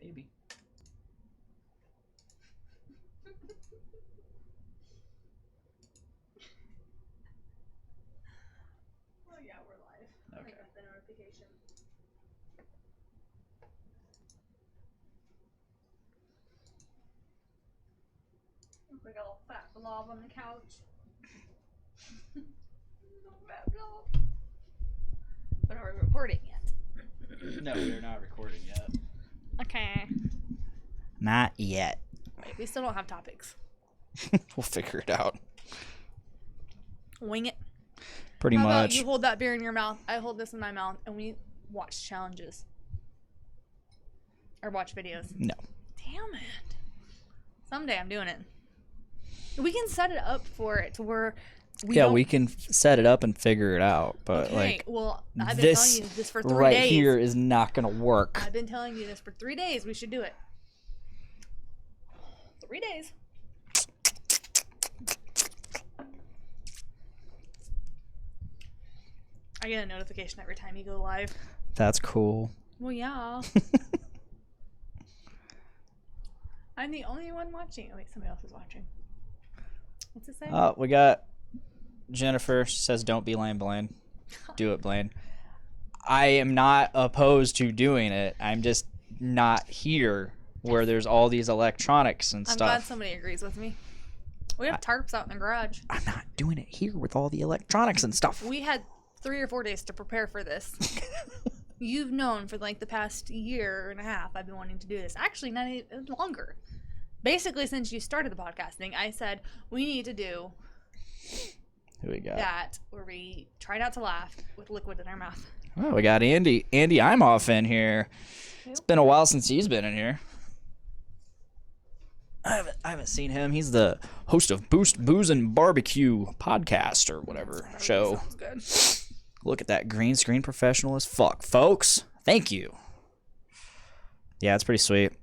Maybe. Oh yeah, we're live. Okay. I got the notification. Looks like a little fat blob on the couch. Little fat blob. But are we recording yet? No, we are not recording yet. Okay. Not yet. Wait, we still don't have topics. We'll figure it out. Wing it. Pretty How about much. you hold that beer in your mouth, I hold this in my mouth, and we watch challenges. Or watch videos. No. Damn it. Someday I'm doing it. We can set it up for it to where we can set it up and figure it out, but okay, like well, I've been telling you this for 3 right days. here is not gonna work. I've been telling you this for 3 days. We should do it. 3 days. I get a notification every time you go live. That's cool. Well, yeah. I'm the only one watching. Oh, wait, somebody else is watching. What's it say? We got Jennifer. She says, "Don't be lame, Blaine. Do it, Blaine." I am not opposed to doing it. I'm just not here where there's all these electronics and I'm stuff. glad somebody agrees with me. We have tarps out in the garage. I'm not doing it here with all the electronics and stuff. We had 3 or 4 days to prepare for this. You've known for like the past year and a half I've been wanting to do this. Actually, not even longer. Basically, since you started the podcasting, I said we need to do Who we got? that where we try not to laugh with liquid in our mouth. Oh, we got Andy. Andy, I'm off in here. It's been a while since he's been in here. I haven't seen him. He's the host of Booze and Barbecue podcast or whatever show. Sounds good. Look at that green screen, professional as fuck, folks. Thank you. Yeah, it's pretty sweet.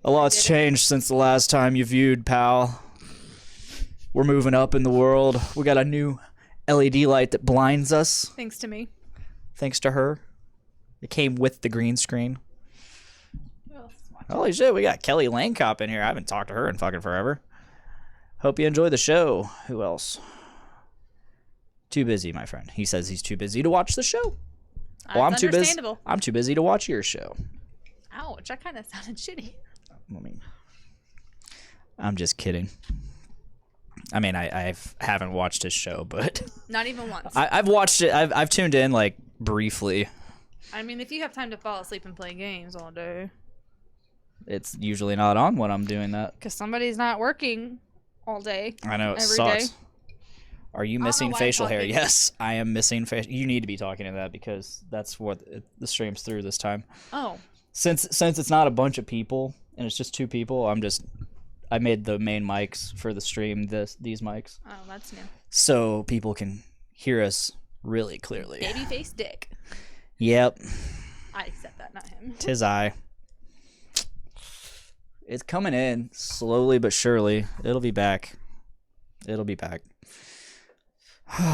A lot's changed since the last time you viewed, pal. We're moving up in the world. We got a new LED light that blinds us. Thanks to me. Thanks to her. It came with the green screen. Who else is watching? Holy shit, we got Kelly Langkop in here. I haven't talked to her in fucking forever. Hope you enjoy the show. Who else? Too busy, my friend. He says he's too busy to watch the show. Well, I'm too busy. Understandable. I'm too busy to watch your show. Ouch, that kind of sounded shitty. I mean, I'm just kidding. I mean, I haven't watched his show, but Not even once. I've watched it. I've tuned in like briefly. I mean, if you have time to fall asleep and play games all day. It's usually not on when I'm doing that. Because somebody's not working all day. I know, it every sucks. day. Are you I don't know missing why I'm facial hair? talking. Yes, I am missing facial. You need to be talking to that because that's what the stream's through this time. Oh. Since it's not a bunch of people and it's just 2 people, I made the main mics for the stream these mics Oh, that's new. so people can hear us really clearly. Babyface dick. Yep, I said that, not him. 'tis I. It's coming in slowly but surely. It'll be back. It'll be back. All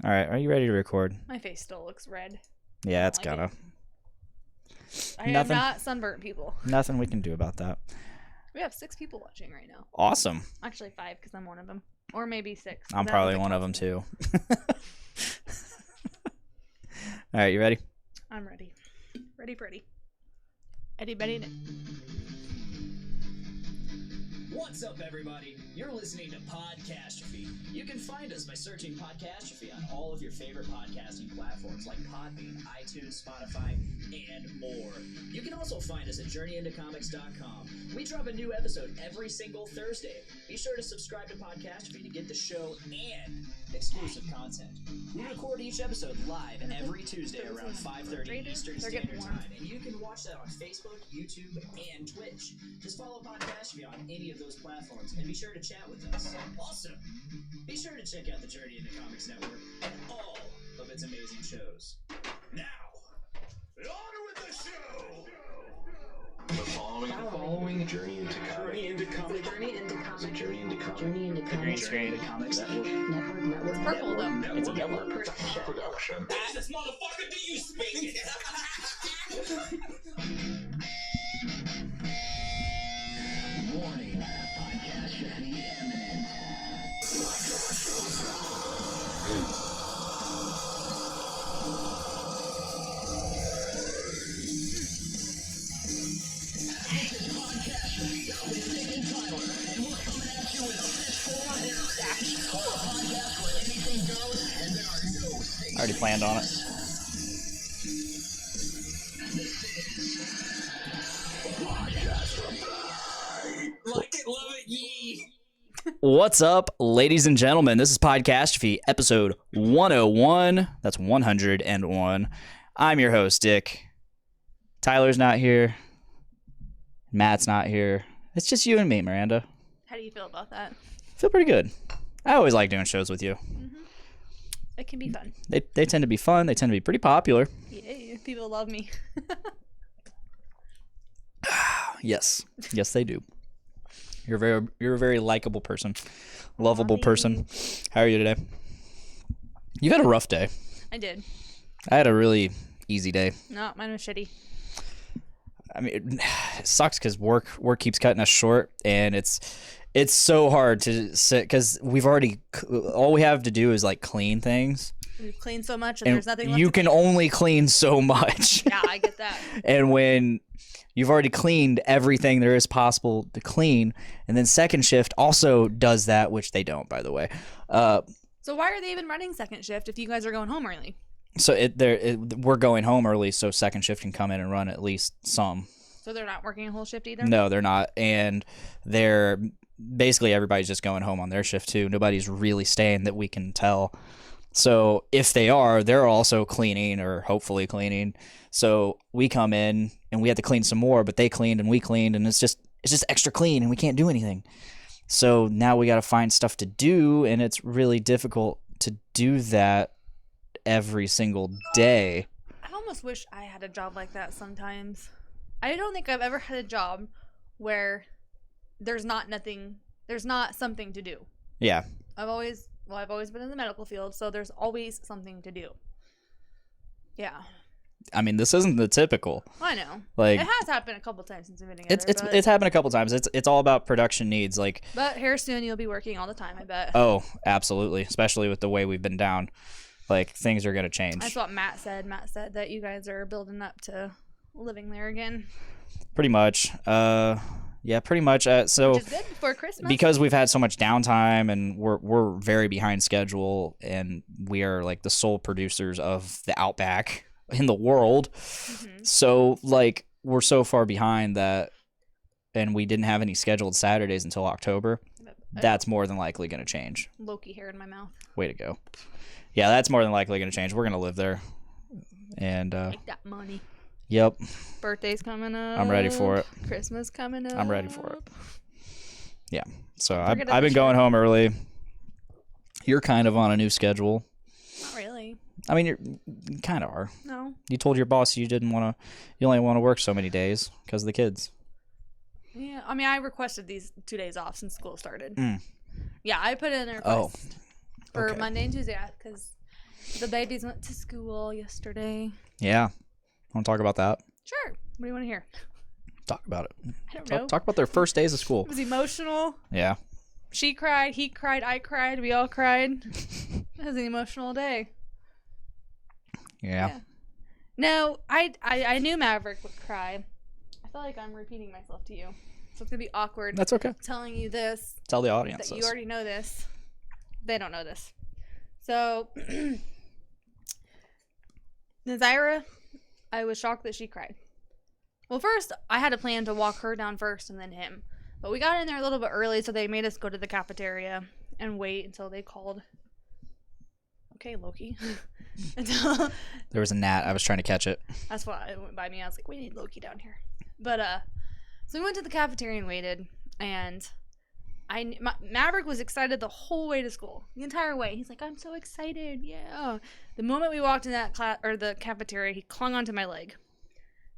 right, are you ready to record? My face still looks red. Yeah, it's like gonna. I am not sunburnt, people. Nothing we can do about that. We have 6 people watching right now. Awesome. Actually 5 because I'm one of them. Or maybe 6. I'm probably one of them too. All right, you ready? I'm ready. Ready, Freddy. Eddie Betty. What's up, everybody? You're listening to Podcastrophe. You can find us by searching Podcastrophe on all of your favorite podcasting platforms like Podbean, iTunes, Spotify, and more. You can also find us at JourneyIntoComics.com. We drop a new episode every single Thursday. Be sure to subscribe to Podcastrophe to get the show and exclusive content. We record each episode live every Tuesday around 5:30 Eastern Standard Time, and you can watch that on Facebook, YouTube, and Twitch. Just follow Podcastrophe on any of those platforms and be sure to chat with us. Also, be sure to check out the Journey into Comics Network and all of its amazing shows. Now, on with the show! The following Journey into Comics. The green screen. Comics Network. It's purple, though. It's a yellow. Production. This motherfucker, do you speak it? I already planned on it. Like it, love it, yee. What's up, ladies and gentlemen? This is Podcastrophe, episode 101. That's 101. I'm your host, Dick. Tyler's not here. Matt's not here. It's just you and me, Miranda. How do you feel about that? I feel pretty good. I always like doing shows with you. It can be fun. They tend to be fun. They tend to be pretty popular. Yeah, people love me. Yes. Yes, they do. You're a very likable person. Lovable person. How are you today? You've had a rough day. I did. I had a really easy day. No, mine was shitty. I mean, it sucks because work keeps cutting us short, and it's so hard to sit because all we have to do is like clean things. We've cleaned so much, and And there's nothing left you to can clean. only clean so much. Yeah, I get that. And when you've already cleaned everything there is possible to clean, and then second shift also does that, which they don't, by the way. So why are they even running second shift if you guys are going home early? So we're going home early, so second shift can come in and run at least some. So they're not working a whole shift either? No, they're not, and they're basically everybody's just going home on their shift too. Nobody's really staying that we can tell. So if they are, they're also cleaning or hopefully cleaning. So we come in and we have to clean some more, but they cleaned and we cleaned, and it's just extra clean and we can't do anything. So now we got to find stuff to do, and it's really difficult to do that every single day. I almost wish I had a job like that sometimes. I don't think I've ever had a job where there's not something to do. Yeah. I've always been in the medical field, so there's always something to do. Yeah. I mean, this isn't the typical. I know. Like, it has happened a couple times since we've been together. it's happened a couple times. It's all about production needs. Like, but here soon you'll be working all the time, I bet. oh, absolutely. Especially with the way we've been down. Like, things are going to change. That's what Matt said. Matt said that you guys are building up to living there again. Pretty much. Yeah, pretty much. So Which is good before Christmas. because we've had so much downtime and we're very behind schedule, and we are like the sole producers of the Outback in the world. Mm-hmm. So like we're so far behind that, and we didn't have any scheduled Saturdays until October. That's more than likely going to change. Loki hair in my mouth. Way to go. Yeah, that's more than likely going to change. We're going to live there. And Make that money. yep, Birthday's coming up. I'm ready for it. Christmas coming up. I'm ready for it. Yeah. So Don't I've forget about been going home early. You're kind of on a new schedule. Not really. I mean, you kind of are. No. You told your boss you only want to work so many days because of the kids. Yeah, I mean, I requested these 2 days off since school started. Mm. Yeah, I put in a Oh, request for okay. Monday and Tuesday because the babies went to school yesterday. Yeah. Want to talk about that? Sure. What do you want to hear? Talk about it. I don't know. Talk about their first days of school. It was emotional. Yeah. She cried, he cried, I cried, we all cried. It was an emotional day. Yeah. No, I knew Maverick would cry. I feel like I'm repeating myself to you. So it's going to be awkward That's okay. telling you this, Tell the audience that this. you already know this. They don't know this. So, Nazaira, I was shocked that she cried. Well, first, I had a plan to walk her down first and then him. But we got in there a little bit early, so they made us go to the cafeteria and wait until they called. Okay, Loki. Until There was a gnat. I was trying to catch it. that's why it went by me. I was like, we need Loki down here. But, so we went to the cafeteria and waited, and Maverick was excited the whole way to school. The entire way. He's like, I'm so excited. Yeah. The moment we walked in that class, or the cafeteria, he clung onto my leg.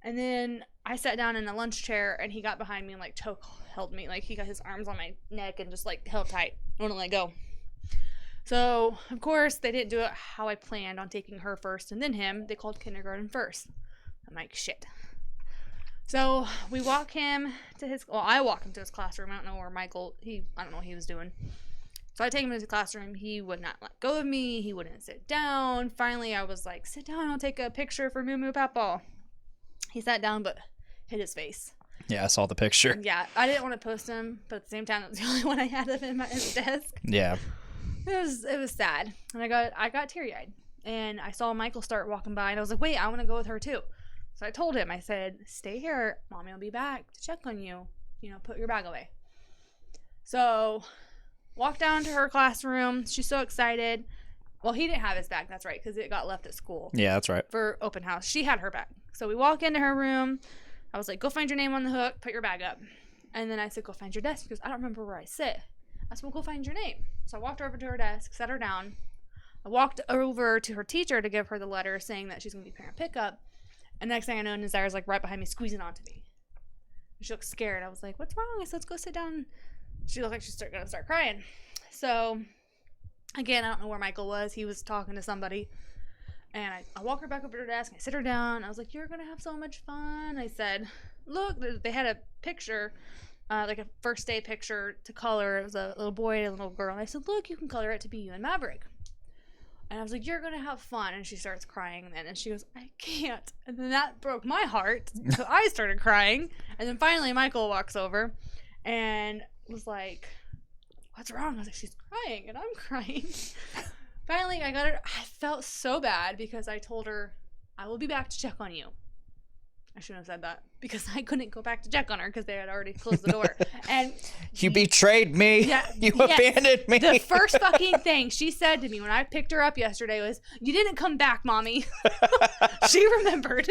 And then I sat down in a lunch chair, and he got behind me and, like, choke held me. Like, he got his arms on my neck and just, like, held tight. I wouldn't let go. So, of course, they didn't do it how I planned on taking her first and then him. They called kindergarten first. I'm like, shit. So, we walk him to I walk him to his classroom. I don't know where Michael, I don't know what he was doing. So I take him into the classroom. He would not let go of me. He wouldn't sit down. Finally, I was like, sit down. I'll take a picture for Moo Moo Papa. He sat down, but hit his face. Yeah, I saw the picture. Yeah, I didn't want to post him, but at the same time, it was the only one I had of him at his desk. Yeah. It was sad, and I got teary-eyed, and I saw Michael start walking by, and I was like, wait, I want to go with her too. So I told him, I said, stay here. Mommy will be back to check on you. You know, put your bag away. So walked down to her classroom. She's so excited. Well, he didn't have his bag. That's right, because it got left at school. Yeah, that's right. For open house. She had her bag. So we walk into her room. I was like, go find your name on the hook. Put your bag up. And then I said, go find your desk, because I don't remember where I sit. I said, well, go find your name. So I walked over to her desk, sat her down. I walked over to her teacher to give her the letter saying that she's going to be parent pickup. And next thing I know, Nazare's like right behind me, squeezing onto me. She looked scared. I was like, what's wrong? I said, let's go sit down. She looked like she's going to start crying. So, again, I don't know where Michael was. He was talking to somebody. And I walk her back over to her desk. I sit her down. I was like, you're going to have so much fun. I said, look, they had a picture, like a first day picture to color. It was a little boy and a little girl. And I said, look, you can color it to be you and Maverick. And I was like, you're going to have fun. And she starts crying then. And she goes, I can't. And then that broke my heart. So I started crying. And then finally Michael walks over and was like, what's wrong? I was like, she's crying. And I'm crying. Finally, I got her. I felt so bad because I told her, I will be back to check on you. I shouldn't have said that because I couldn't go back to check on her because they had already closed the door. And You betrayed me. Yeah, You yes. abandoned me. The first fucking thing she said to me when I picked her up yesterday was, you didn't come back, Mommy. She remembered.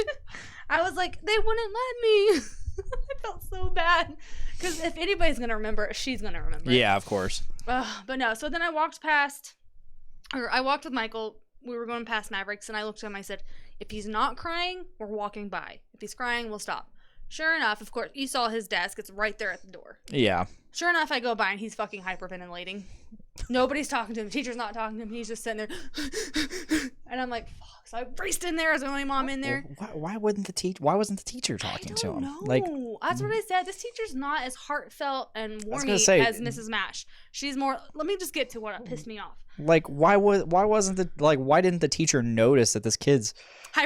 I was like, they wouldn't let me. I felt so bad. Because if anybody's going to remember it, she's going to remember it. Yeah, of course. But no, so then I walked with Michael. We were going past Mavericks, and I looked at him. I said, if he's not crying, we're walking by. If he's crying, we'll stop. Sure enough, of course, you saw his desk. It's right there at the door. Yeah. Sure enough, I go by, and he's fucking hyperventilating. Nobody's talking to him. The teacher's not talking to him. He's just sitting there. And I'm like, fuck. So I raced in there as the only mom in there. Why wasn't the teacher talking to him? No, Like, that's what I said. This teacher's not as heartfelt and warmy as Mrs. Mash. She's more. Let me just get to what pissed me off. like why didn't the teacher notice that this kid's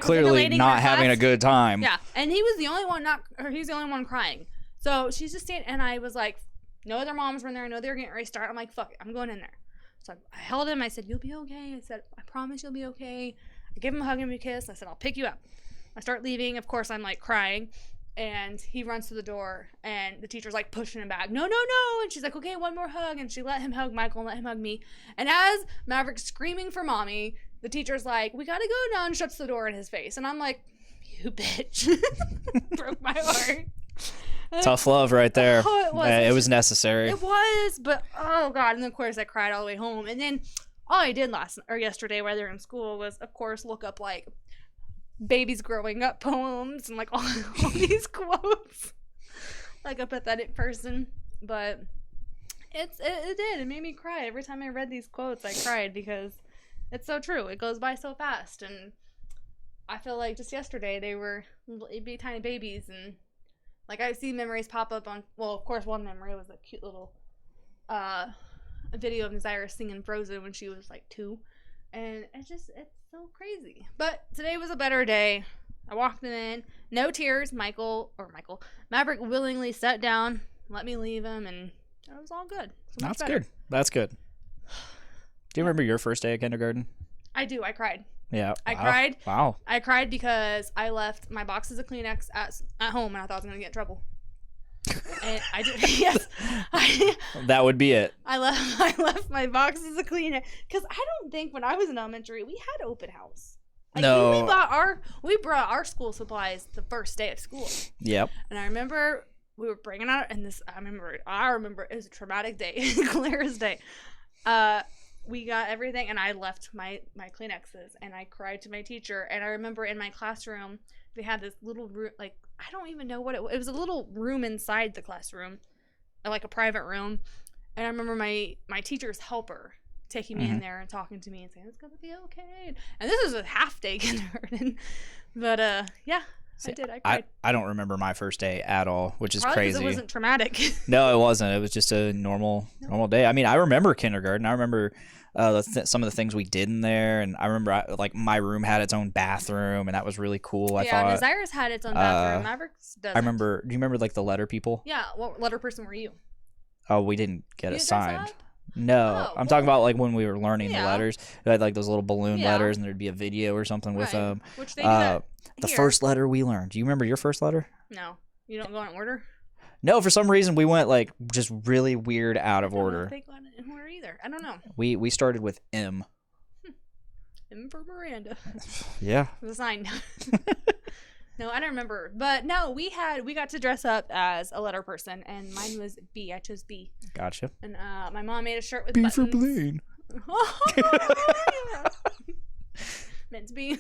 clearly Hyperventilating not in having class? a good time? Yeah, and he was the only one he's the only one crying. So she's just standing, and I was like, no other moms were in there. I know they were getting ready to start. I'm like, fuck it, I'm going in there. So I held him. I said, you'll be okay. I said, I promise you'll be okay. I give him a hug and a kiss. I said, I'll pick you up. I start leaving. Of course, I'm like crying. And he runs to the door, and the teacher's like pushing him back. No, no, no. And she's like, okay, one more hug. And she let him hug Michael and let him hug me. And as Maverick's screaming for mommy, the teacher's like, we gotta go now, and shuts the door in his face. And I'm like, you bitch. Broke my heart. Tough love right there. Oh, it was. It was necessary. It was, but oh god. And then of course I cried all the way home. And then all I did yesterday while they were in school was of course look up like babies growing up poems and like all these quotes. Like a pathetic person. But it did. It made me cry. Every time I read these quotes I cried because it's so true. It goes by so fast. And I feel like just yesterday they were little tiny babies, and like I see memories pop up on, well, of course one memory was a cute little video of Nazira singing Frozen when she was like 2. And it's so crazy. But today was a better day. I walked in, no tears. Maverick willingly sat down, let me leave him, and it was all good. So That's good. That's good. Do you remember your first day of kindergarten? I do. I cried. Yeah. I cried. Wow. I cried because I left my boxes of Kleenex at home, and I thought I was going to get in trouble. And I did. Yes. That would be it. I left my boxes of Kleenex because I don't think when I was in elementary we had open house. Like, No. we brought our school supplies the first day of school. Yep. And I remember we were bringing out, and I remember it was a traumatic day, clear as day. We got everything, and I left my Kleenexes, and I cried to my teacher. And I remember in my classroom, they had this little room, like, I don't even know what it was. It was a little room inside the classroom, like a private room. And I remember my teacher's helper taking me in there and talking to me and saying, it's going to be okay. And this was a half-day kindergarten. But, yeah. I did. I cried. I don't remember my first day at all, which is Probably crazy. because it wasn't traumatic. No, it wasn't. It was just a normal day. I mean, I remember kindergarten. I remember some of the things we did in there, and I remember like my room had its own bathroom, and that was really cool. I thought. Yeah, Nazira's had its own bathroom. Mavericks doesn't. I remember. Do you remember like the letter people? Yeah. What letter person were you? Oh, we didn't get You dress assigned. up? No, Oh, I'm talking about like when we were learning the yeah. letters. We had like those little balloon Yeah. letters, and there'd be a video or something with Right. them. Which they do that The here. first letter we learned. Do you remember your first letter? No, you don't go in order. No, for some reason we went like just really weird out of I don't know order. if they go in order either. I don't know. We started with M. M for Miranda. Yeah. The sign. No, I don't remember. But no, we got to dress up as a letter person, and mine was B. I chose B. Gotcha. And my mom made a shirt with B buttons. for Blaine. Meant to be.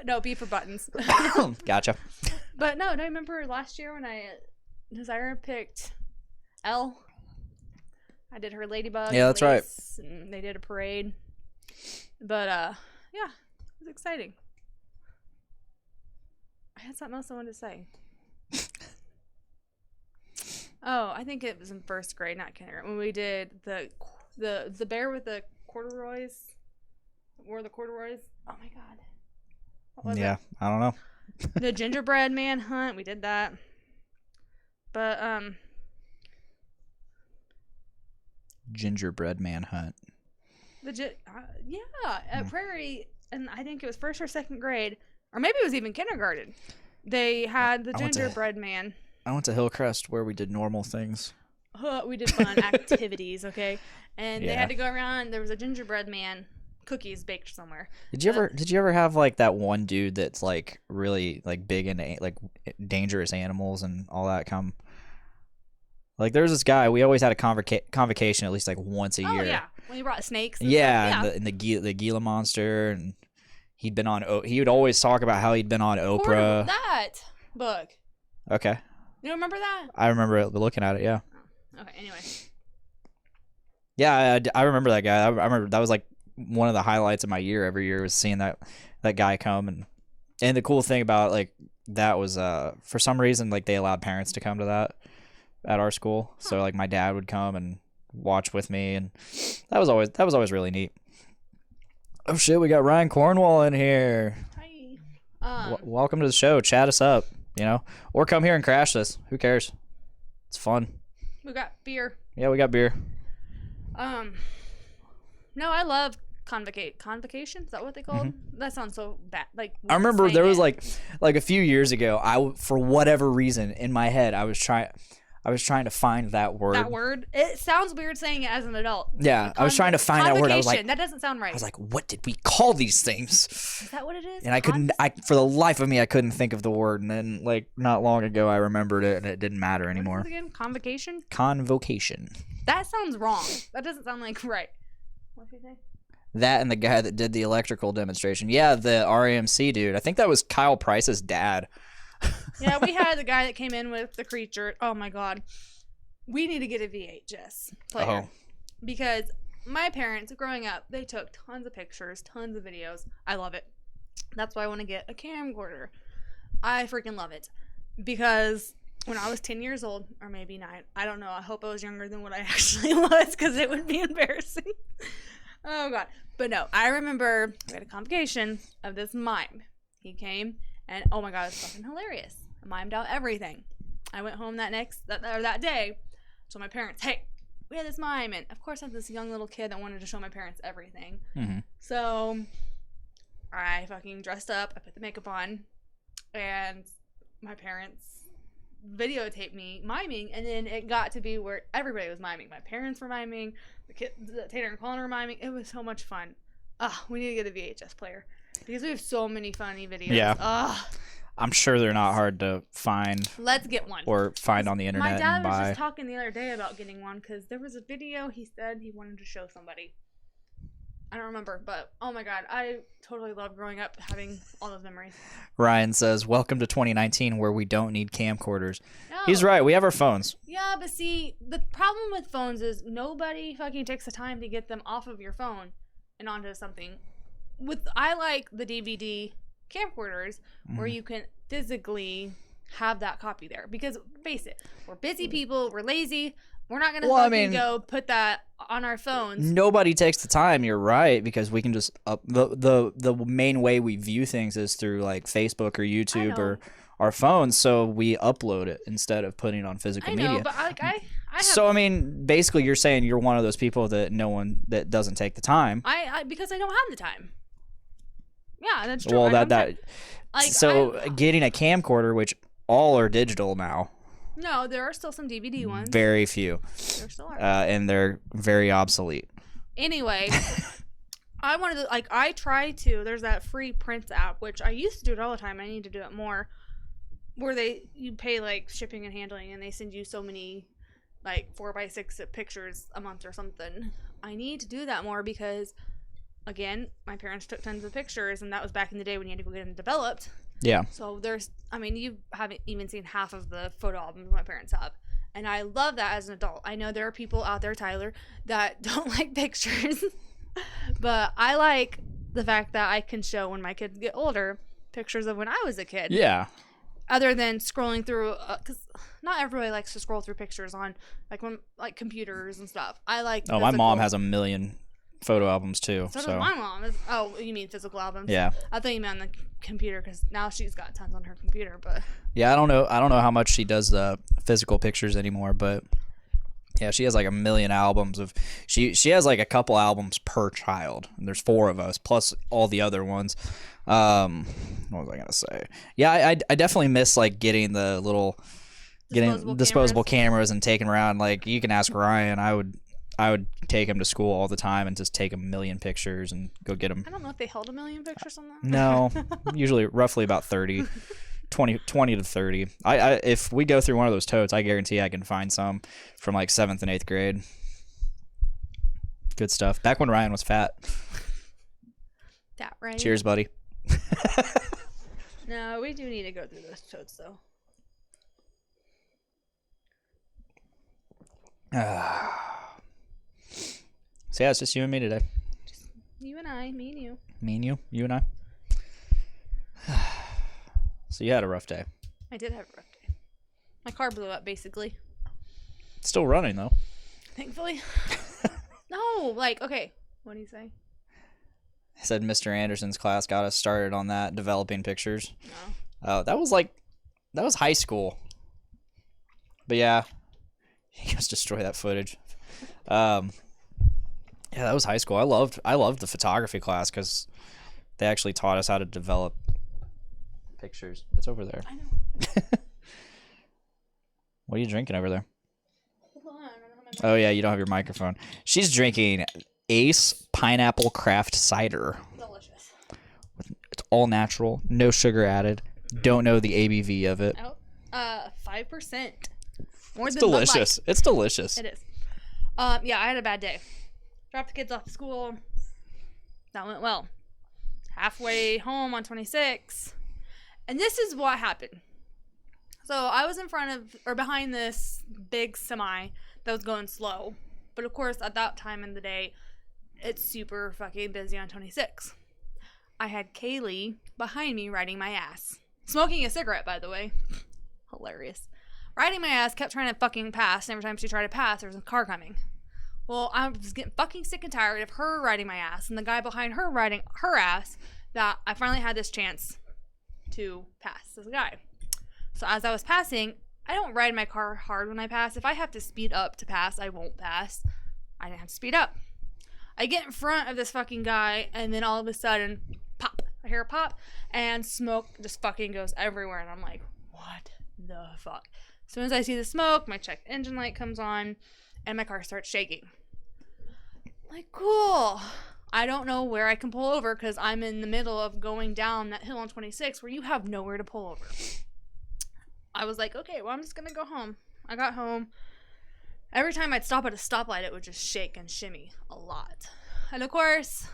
No, B for buttons. Gotcha. But no, do I remember last year when Desire picked L? I did her ladybug. Yeah, and that's right. lace, and they did a parade. But yeah, it was exciting. I had something else I wanted to say. Oh, I think it was in first grade, not kindergarten, when we did the bear with the corduroys. Wore the corduroys. Oh my god. What was Yeah, it? I don't know. The gingerbread man hunt. We did that. But Gingerbread manhunt. yeah, at Prairie, and I think it was first or second grade, or maybe it was even kindergarten. They had the I went to- gingerbread man. I went to Hillcrest where we did normal things. We did fun activities, okay, and they Yeah. had to go around. There was a gingerbread man, cookies baked somewhere. Did you ever have like that one dude that's like really like big into like dangerous animals and all that come? Like there's this guy, we always had a convocation at least like once a Oh year. yeah, when you brought snakes. And Yeah, stuff. and the Gila monster, and he'd been on. He would always talk about how he'd been on Oprah. That book. Okay, You don't remember that? I remember looking at it. Yeah, Okay. Anyway. yeah, I remember that guy. I remember that was like one of the highlights of my year every year was seeing that guy come, and the cool thing about like that was for some reason like they allowed parents to come to that at our school. So like my dad would come and watch with me, and that was always really neat. Oh shit, we got Ryan Cornwall in here. Hi. Welcome to the show. Chat us up, or come here and crash this. Who cares? It's fun. We got beer. Yeah, we got beer. No, I love convocation. Is that what they call it? That sounds so bad. Like I remember saying there was it. like a few years ago, for whatever reason in my head, I was trying to find that word. that word. It sounds weird saying it as an adult. Yeah, I was trying to find that word. I was like, Convocation. That doesn't sound right. I was like, what did we call these things? Is that what it is? And I couldn't. For the life of me, I couldn't think of the word. And then, like, not long ago, I remembered it, and it didn't matter What is anymore. it again? Convocation. Convocation. That sounds wrong. That doesn't sound like right. What did you say? That and the guy that did the electrical demonstration. Yeah, the RAMC dude. I think that was Kyle Price's dad. Yeah, we had the guy that came in with the creature. Oh my god. We need to get a VHS player. Oh. Because my parents, growing up, they took tons of pictures, tons of videos. I love it. That's why I want to get a camcorder. I freaking love it. Because when I was 10 years old, or maybe 9, I don't know. I hope I was younger than what I actually was, because it would be embarrassing. Oh god. But no, I remember we had a convocation of this mime. He came, and oh my god, it was fucking hilarious. I mimed out everything. I went home that day, told my parents, hey, we had this mime, and of course I was this young little kid that wanted to show my parents everything. Mm-hmm. So I fucking dressed up, I put the makeup on, and my parents videotaped me miming, and then it got to be where everybody was miming. My parents were miming, Tater and Colin were miming. It was so much fun. We need to get a VHS player because we have so many funny videos. Yeah. I'm sure they're not hard to find Let's get one. or find on the internet My dad and was buy. just talking the other day about getting one because there was a video he said he wanted to show somebody. I don't remember, but oh my god, I totally love growing up having all those memories. Ryan says, welcome to 2019 where we don't need camcorders. No. He's right. We have our phones. Yeah, but see, the problem with phones is nobody fucking takes the time to get them off of your phone and onto something. I like the DVD camcorders where you can physically have that copy there. Because, face it, we're busy people, we're lazy, we're not going to go put that on our phones. Nobody takes the time, you're right, because we can just the main way we view things is through like Facebook or YouTube or our phones, so we upload it instead of putting it on physical I know, media. but I So I mean, basically, you're saying you're one of those people that doesn't take the time. Because I don't have the time. Yeah, that's true. Well, So getting a camcorder, which all are digital now. No, there are still some DVD ones. Very few. There still are. And they're very obsolete. Anyway, I try to. There's that free prints app, which I used to do it all the time. I need to do it more. Where you pay like shipping and handling, and they send you so many like 4x6 pictures a month or something. I need to do that more because, again, my parents took tons of pictures, and that was back in the day when you had to go get them developed. Yeah. So you haven't even seen half of the photo albums my parents have. And I love that as an adult. I know there are people out there, Tyler, that don't like pictures. But I like the fact that I can show when my kids get older pictures of when I was a kid. Yeah. Other than scrolling through, because not everybody likes to scroll through pictures on like computers and stuff. I like. Oh, my mom has a million photo albums too. So does my mom. Oh, you mean physical albums? Yeah. I thought you meant on the computer because now she's got tons on her computer. But yeah, I don't know how much she does the physical pictures anymore, but yeah, she has like a million albums of. She has like a couple albums per child. And there's 4 of us plus all the other ones. What was I gonna say? Yeah, I definitely miss like getting the little disposable cameras and taking around. Like you can ask Ryan. I would take him to school all the time and just take a million pictures and go get them. I don't know if they held a million pictures on that. No, usually roughly about 30, 20 to 30. I if we go through one of those totes, I guarantee I can find some from like 7th and 8th grade. Good stuff. Back when Ryan was fat. That right? Cheers, buddy. No, we do need to go through those totes though. So yeah, it's just you and me today. Just you and I, me and you. Me and you and I. So you had a rough day. I did have a rough day. My car blew up basically. It's still running though. Thankfully. No, okay. What do you say? I said Mr. Anderson's class got us started on that, developing pictures. No. That was high school. But yeah, he goes destroy that footage. Yeah, that was high school. I loved the photography class because they actually taught us how to develop pictures. It's over there. I know. What are you drinking over there? Hold on, I don't have my Oh yeah, you don't have your microphone. She's drinking Ace Pineapple Craft Cider. Delicious. It's all natural, no sugar added. Don't know the ABV of it. 5%. More It's than Bud Light. delicious. It's delicious. It is. Yeah, I had a bad day. Dropped the kids off to school. That went well. Halfway home on 26. And this is what happened. So I was behind this big semi that was going slow. But of course, at that time in the day, it's super fucking busy on 26. I had Kaylee behind me riding my ass. Smoking a cigarette, by the way. Hilarious. Riding my ass, kept trying to fucking pass. And every time she tried to pass, there was a car coming. Well, I was getting fucking sick and tired of her riding my ass and the guy behind her riding her ass that I finally had this chance to pass this guy. So as I was passing, I don't ride my car hard when I pass. If I have to speed up to pass, I won't pass. I didn't have to speed up. I get in front of this fucking guy, and then all of a sudden, pop. I hear a pop, and smoke just fucking goes everywhere, and I'm like, what the fuck? As soon as I see the smoke, my check engine light comes on, and my car starts shaking. Like, cool. I don't know where I can pull over, because I'm in the middle of going down that hill on 26, where you have nowhere to pull over. I was like, okay, well, I'm just going to go home. I got home. Every time I'd stop at a stoplight, it would just shake and shimmy a lot. And of course,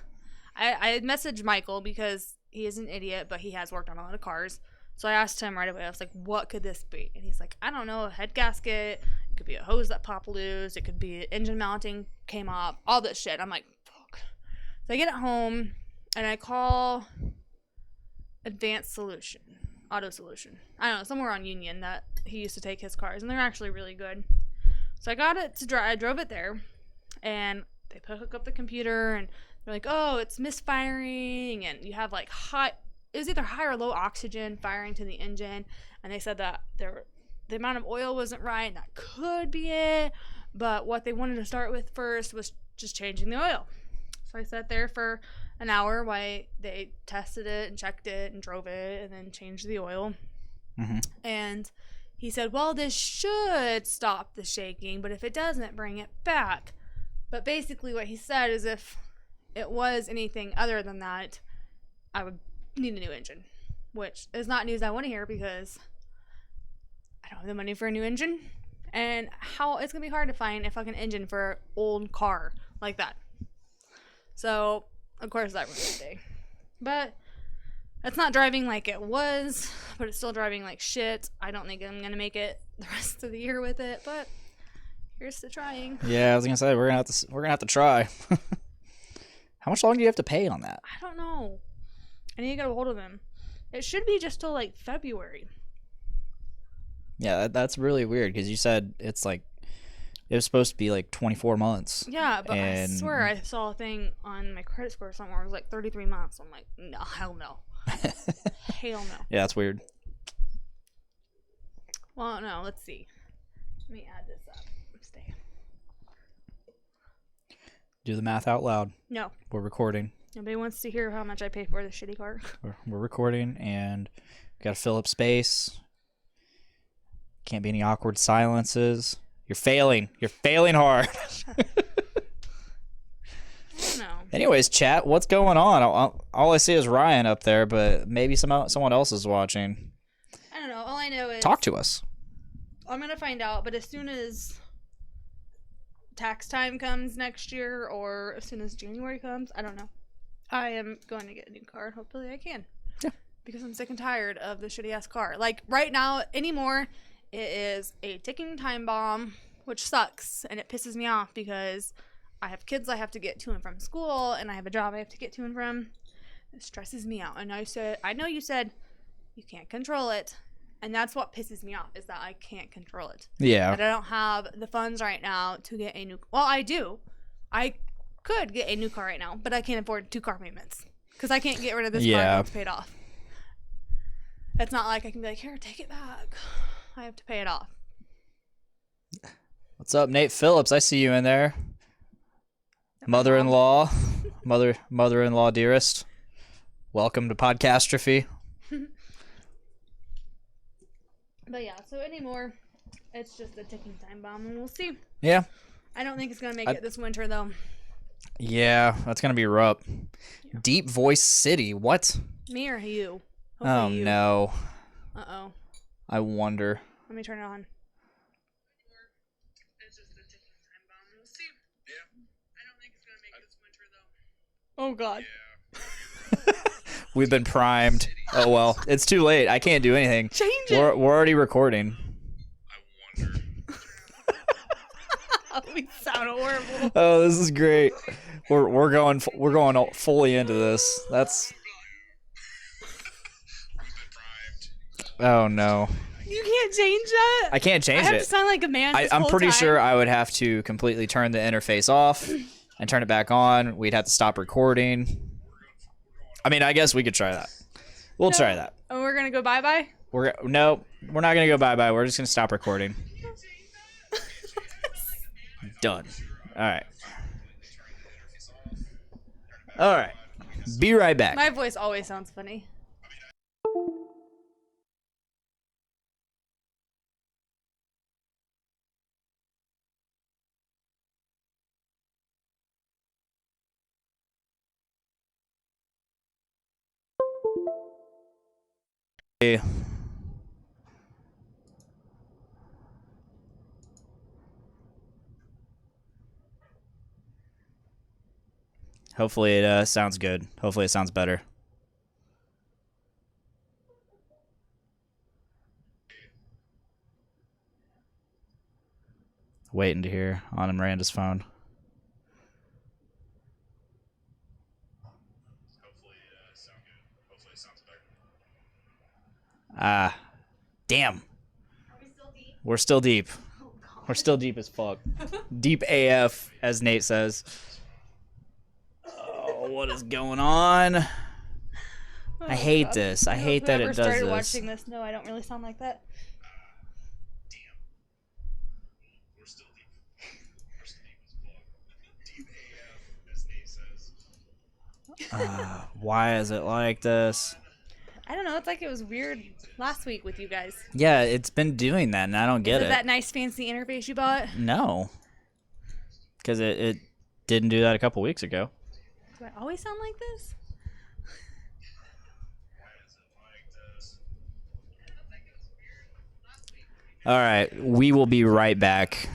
I messaged Michael because he is an idiot, but he has worked on a lot of cars. So I asked him right away. I was like, what could this be? And he's like, I don't know, a head gasket. It could be a hose that popped loose. It could be engine mounting came off. All this shit. I'm like, fuck. So I get it home, and I call Advanced Solution. Auto Solution. I don't know, somewhere on Union that he used to take his cars, and they're actually really good. So I got it to drive. I drove it there, and they hook up the computer, and they're like, oh, it's misfiring, and you have like it was either high or low oxygen firing to the engine, and they said that the amount of oil wasn't right. That could be it. But what they wanted to start with first was just changing the oil. So I sat there for an hour while they tested it and checked it and drove it and then changed the oil. Mm-hmm. And he said, well, this should stop the shaking, but if it doesn't, bring it back. But basically what he said is if it was anything other than that, I would need a new engine, which is not news I want to hear because I don't have the money for a new engine. And how it's going to be hard to find a fucking engine for an old car like that. So, of course, that ruined the day. But it's not driving like it was, but it's still driving like shit. I don't think I'm going to make it the rest of the year with it, but here's to trying. Yeah, I was gonna say we're gonna have to try. How much longer do you have to pay on that? I don't know. I need to get a hold of him. It should be just till like February. Yeah, that's really weird because you said it's like it was supposed to be like 24 months. Yeah, but I swear I saw a thing on my credit score somewhere. It was like 33 months. I'm like, no, hell no. Hell no. Yeah, that's weird. Well, no, let's see. Let me add this up. Stay. Do the math out loud. No. We're recording. Nobody wants to hear how much I pay for the shitty car. We're recording, and we gotta fill up space. Can't be any awkward silences. You're failing. You're failing hard. I don't know. Anyways, chat, what's going on? All I see is Ryan up there, but maybe someone else is watching. I don't know. All I know is Talk to us. I'm gonna find out, but as soon as tax time comes next year, or as soon as January comes, I don't know. I am going to get a new car. Hopefully, I can. Yeah. Because I'm sick and tired of the shitty ass car. Like right now, anymore, it is a ticking time bomb, which sucks and it pisses me off because I have kids I have to get to and from school, and I have a job I have to get to and from. It stresses me out. And I know you said you can't control it. And that's what pisses me off, is that I can't control it. Yeah. But I don't have the funds right now to get a new... Well, I do. I could get a new car right now, but I can't afford 2 car payments. Because I can't get rid of this car until it's paid off. It's not like I can be like, here, take it back. I have to pay it off. What's up, Nate Phillips? I see you in there. Mother-in-law. Mother-in-law dearest. Welcome to Podcastrophe. But yeah, so anymore, it's just a ticking time bomb, and we'll see. Yeah. I don't think it's going to make it this winter, though. Yeah, that's going to be rough. Yeah. Deep Voice City. What? Me or you? Hopefully you. No. Uh-oh. I wonder. Let me turn it on. It's just a ticking time bomb, and we'll see. Yeah. I don't think it's going to make this winter, though. Oh, God. Yeah. We've been primed. Oh, well. It's too late. I can't do anything. Change it. We're already recording. I wonder. We sound horrible. Oh, this is great. We're going fully into this. That's. Oh no. You can't change that. I can't change it. I have to sound like a man. I'm pretty sure I would have to completely turn the interface off and turn it back on. We'd have to stop recording. I mean, I guess we could try that. We'll try that. Oh, we're gonna go bye-bye? No, we're not gonna go bye-bye. We're just gonna stop recording. Done. Alright. Alright. Be right back. My voice always sounds funny. Hopefully it sounds good. Hopefully it sounds better. Waiting to hear on Miranda's phone. Hopefully it sounds good. Hopefully it sounds better. Damn. Are we still deep? We're still deep. Oh, God. We're still deep as fuck. Deep AF, as Nate says. Oh, what is going on? I hate this. I hate that it does Whoever started this. watching this, no, I don't really sound like that. Why is it like this? I don't know. It's like it was weird last week with you guys. Yeah, it's been doing that, and I don't get Is it. it that nice fancy interface you bought? No. Because it didn't do that a couple weeks ago. Do I always sound like this? All right, we will be right back.